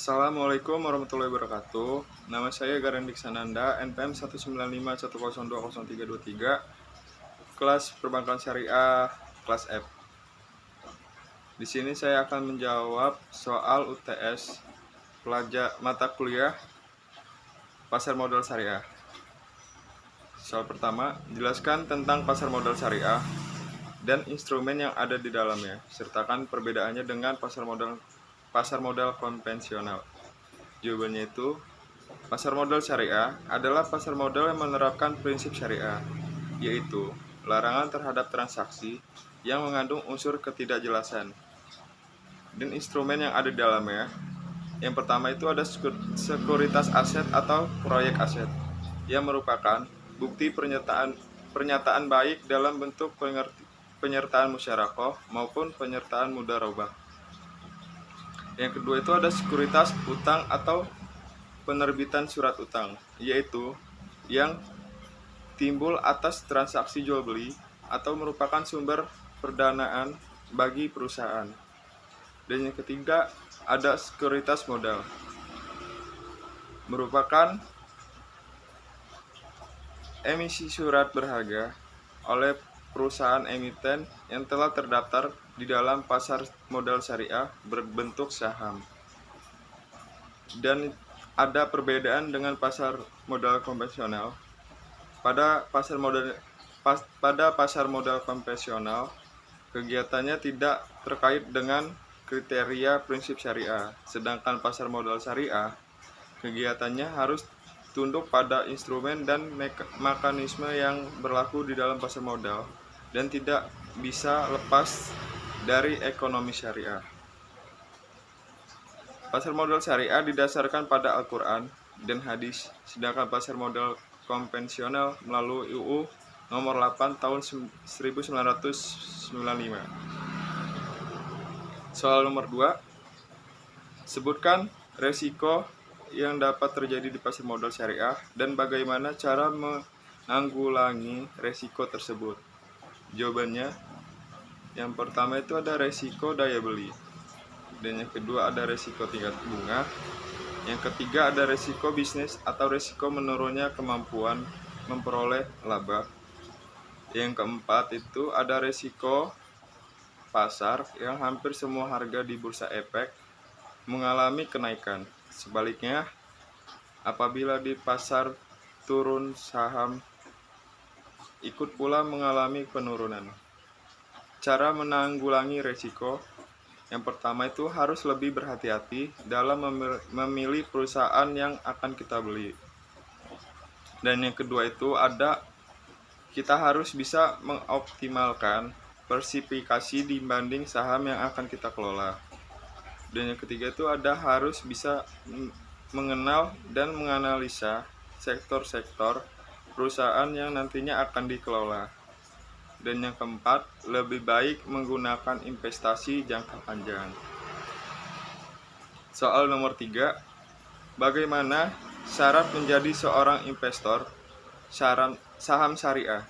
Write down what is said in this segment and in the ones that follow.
Assalamualaikum warahmatullahi wabarakatuh. Nama saya Garendik Sananda, NPM 19510200323, kelas Perbankan Syariah, kelas F. Di sini saya akan menjawab soal UTS mata kuliah Pasar Modal Syariah. Soal pertama, jelaskan tentang pasar modal syariah dan instrumen yang ada di dalamnya, sertakan perbedaannya dengan pasar modal konvensional. Jawabannya itu, pasar modal syariah adalah pasar modal yang menerapkan prinsip syariah, yaitu larangan terhadap transaksi yang mengandung unsur ketidakjelasan. Dan instrumen yang ada di dalamnya, yang pertama itu ada sekuritas aset atau proyek aset, yang merupakan bukti pernyataan baik dalam bentuk penyertaan musyarakah maupun penyertaan mudharabah. Yang kedua itu ada sekuritas utang atau penerbitan surat utang, yaitu yang timbul atas transaksi jual beli atau merupakan sumber perdanaan bagi perusahaan. Dan yang ketiga ada sekuritas modal, merupakan emisi surat berharga oleh perusahaan emiten yang telah terdaftar di dalam pasar modal syariah berbentuk saham. Dan ada perbedaan dengan pasar modal konvensional. Pada pasar modal konvensional, kegiatannya tidak terkait dengan kriteria prinsip syariah, sedangkan pasar modal syariah, kegiatannya harus tunduk pada instrumen dan mekanisme yang berlaku di dalam pasar modal dan tidak bisa lepas dari ekonomi syariah. Pasar modal syariah didasarkan pada Al-Quran dan hadis, sedangkan pasar modal konvensional melalui UU nomor 8 tahun 1995. Soal nomor 2, sebutkan resiko yang dapat terjadi di pasar modal syariah dan bagaimana cara menanggulangi resiko tersebut. Jawabannya, yang pertama itu ada resiko daya beli, dan yang kedua ada resiko tingkat bunga, yang ketiga ada resiko bisnis atau resiko menurunnya kemampuan memperoleh laba, yang keempat itu ada resiko pasar yang hampir semua harga di bursa efek mengalami kenaikan. Sebaliknya, apabila di pasar turun, saham ikut pula mengalami penurunan. Cara menanggulangi resiko, yang pertama itu harus lebih berhati-hati dalam memilih perusahaan yang akan kita beli. Dan yang kedua itu kita harus bisa mengoptimalkan persepsi dibanding saham yang akan kita kelola. Dan yang ketiga itu harus bisa mengenal dan menganalisa sektor-sektor perusahaan yang nantinya akan dikelola. Dan yang keempat, lebih baik menggunakan investasi jangka panjang. Soal nomor 3, bagaimana syarat menjadi seorang investor saham syariah?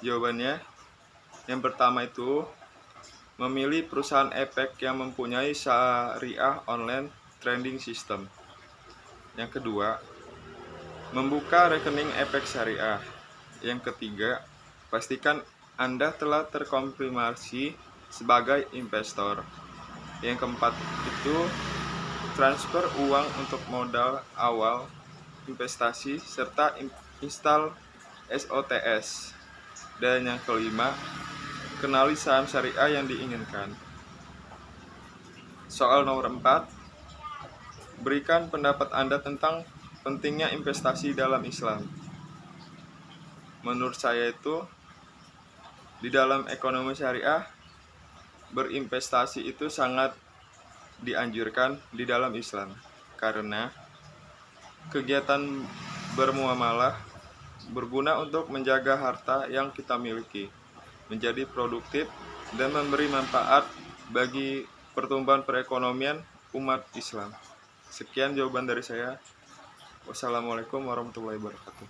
Jawabannya, yang pertama itu memilih perusahaan efek yang mempunyai syariah online trading system. Yang kedua, membuka rekening efek syariah. Yang ketiga, pastikan Anda telah terkonfirmasi sebagai investor. Yang keempat itu transfer uang untuk modal awal investasi serta install SOTS. Dan yang kelima, kenali saham syariah yang diinginkan. Soal nomor 4, berikan pendapat Anda tentang pentingnya investasi dalam Islam. Menurut saya itu, di dalam ekonomi syariah, berinvestasi itu sangat dianjurkan di dalam Islam, karena kegiatan bermuamalah berguna untuk menjaga harta yang kita miliki menjadi produktif dan memberi manfaat bagi pertumbuhan perekonomian umat Islam. Sekian jawaban dari saya. Wassalamualaikum warahmatullahi wabarakatuh.